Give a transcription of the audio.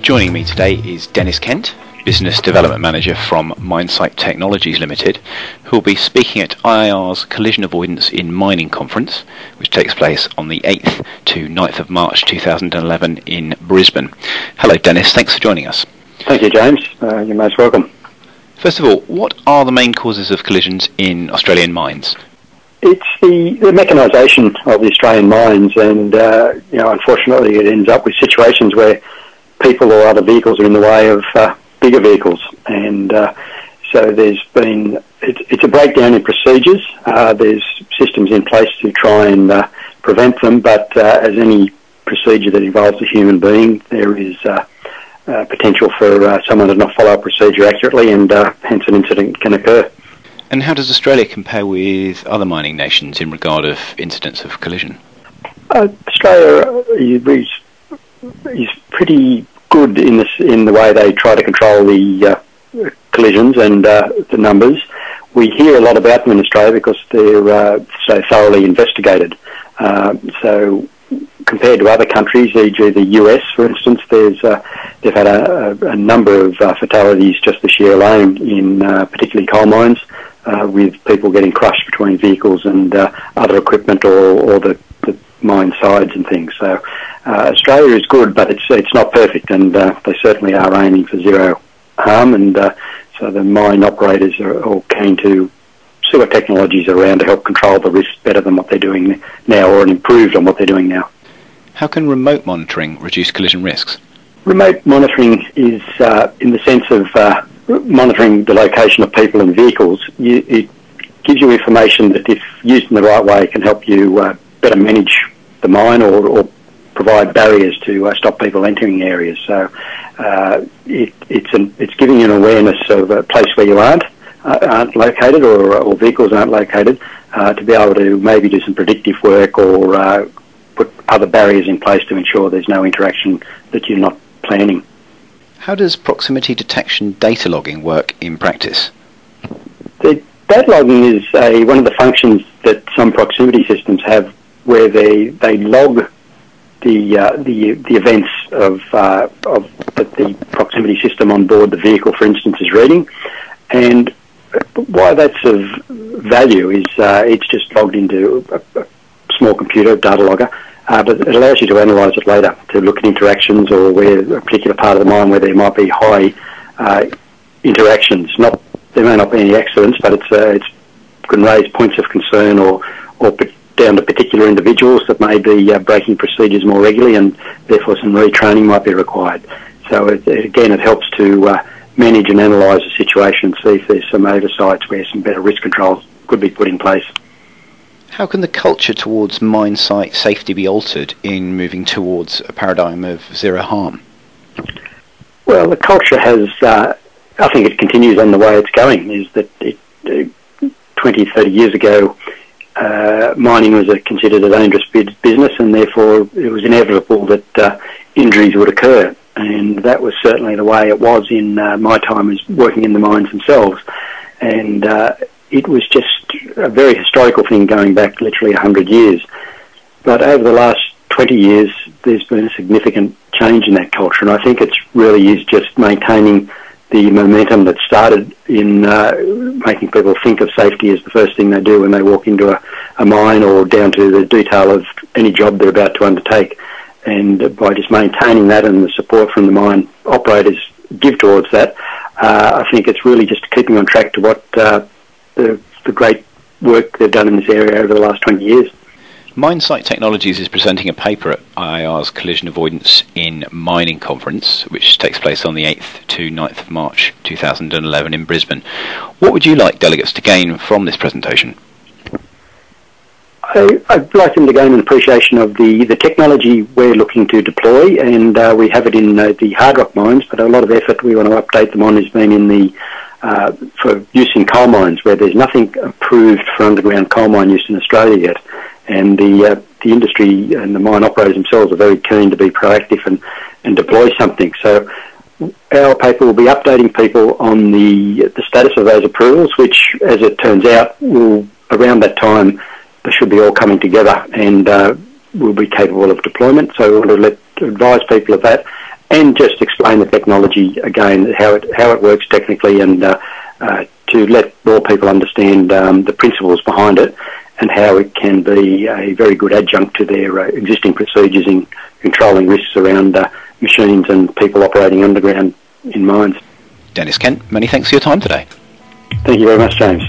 Joining me today is Denis Kent, Business Development Manager from Mindsight Technologies Limited, who will be speaking at IIR's Collision Avoidance in Mining Conference, which takes place on the 8th to 9th of March 2011 in Brisbane. Hello Denis, thanks for joining us. Thank you, James. You're most welcome. First of all, what are the main causes of collisions in Australian mines? It's the mechanisation of the Australian mines, and unfortunately it ends up with situations where people or other vehicles are in the way of bigger vehicles, and so it's a breakdown in procedures. There's systems in place to try and prevent them, but as any procedure that involves a human being, there is potential for someone to not follow a procedure accurately, and hence an incident can occur. And how does Australia compare with other mining nations in regard of incidents of collision? Australia is pretty good in the way they try to control the collisions and the numbers. We hear a lot about them in Australia because they're so thoroughly investigated. So compared to other countries, e.g. the US, for instance, they've had a number of fatalities just this year alone in particularly coal mines, with people getting crushed between vehicles and other equipment or the mine sides and things. So Australia is good, but it's not perfect, and they certainly are aiming for zero harm, and so the mine operators are all keen to see what technologies are around to help control the risk better than what they're doing now, or improved on what they're doing now. How can remote monitoring reduce collision risks? Remote monitoring is in the sense of monitoring the location of people and vehicles. It gives you information that, if used in the right way, can help you better manage the mine or provide barriers to stop people entering areas. So it's giving you an awareness of a place where you aren't located, or vehicles aren't located, to be able to maybe do some predictive work or put other barriers in place to ensure there's no interaction that you're not planning. How does proximity detection data logging work in practice? The data logging is one of the functions that some proximity systems have, where they log the events of that the proximity system on board the vehicle, for instance, is reading. And why that's of value is it's just logged into a small computer, data logger, but it allows you to analyse it later, to look at interactions, or where a particular part of the mine where there might be high interactions. There may not be any accidents, but it can raise points of concern or down to particular individuals that may be breaking procedures more regularly, and therefore some retraining might be required. So it helps to manage and analyse the situation, see if there's some oversights where some better risk controls could be put in place. How can the culture towards mine site safety be altered in moving towards a paradigm of zero harm? Well, the culture has, I think it continues on the way it's going, is that 20, 30 years ago, mining was considered a dangerous business, and therefore it was inevitable that injuries would occur. And that was certainly the way it was in my time as working in the mines themselves. And it was just a very historical thing going back literally 100 years. But over the last 20 years, there's been a significant change in that culture, and I think it really is just maintaining the momentum that started in making people think of safety as the first thing they do when they walk into a mine, or down to the detail of any job they're about to undertake. And by just maintaining that, and the support from the mine operators give towards that, I think it's really just keeping on track to what the great work they've done in this area over the last 20 years. Mindsight Technologies is presenting a paper at IIR's Collision Avoidance in Mining Conference, which takes place on the 8th to 9th of March 2011 in Brisbane. What would you like delegates to gain from this presentation? I'd like them to gain an appreciation of the technology we're looking to deploy, and we have it in the hard rock mines, but a lot of effort we want to update them on has been in for use in coal mines, where there's nothing approved for underground coal mine use in Australia yet. And the industry and the mine operators themselves are very keen to be proactive and deploy something. So our paper will be updating people on the status of those approvals, which, as it turns out, will, around that time, they should be all coming together and will be capable of deployment. So we want to advise people of that, and just explain the technology again, how it works technically, and to let more people understand the principles behind it and how it can be a very good adjunct to their existing procedures in controlling risks around machines and people operating underground in mines. Denis Kent, many thanks for your time today. Thank you very much, James.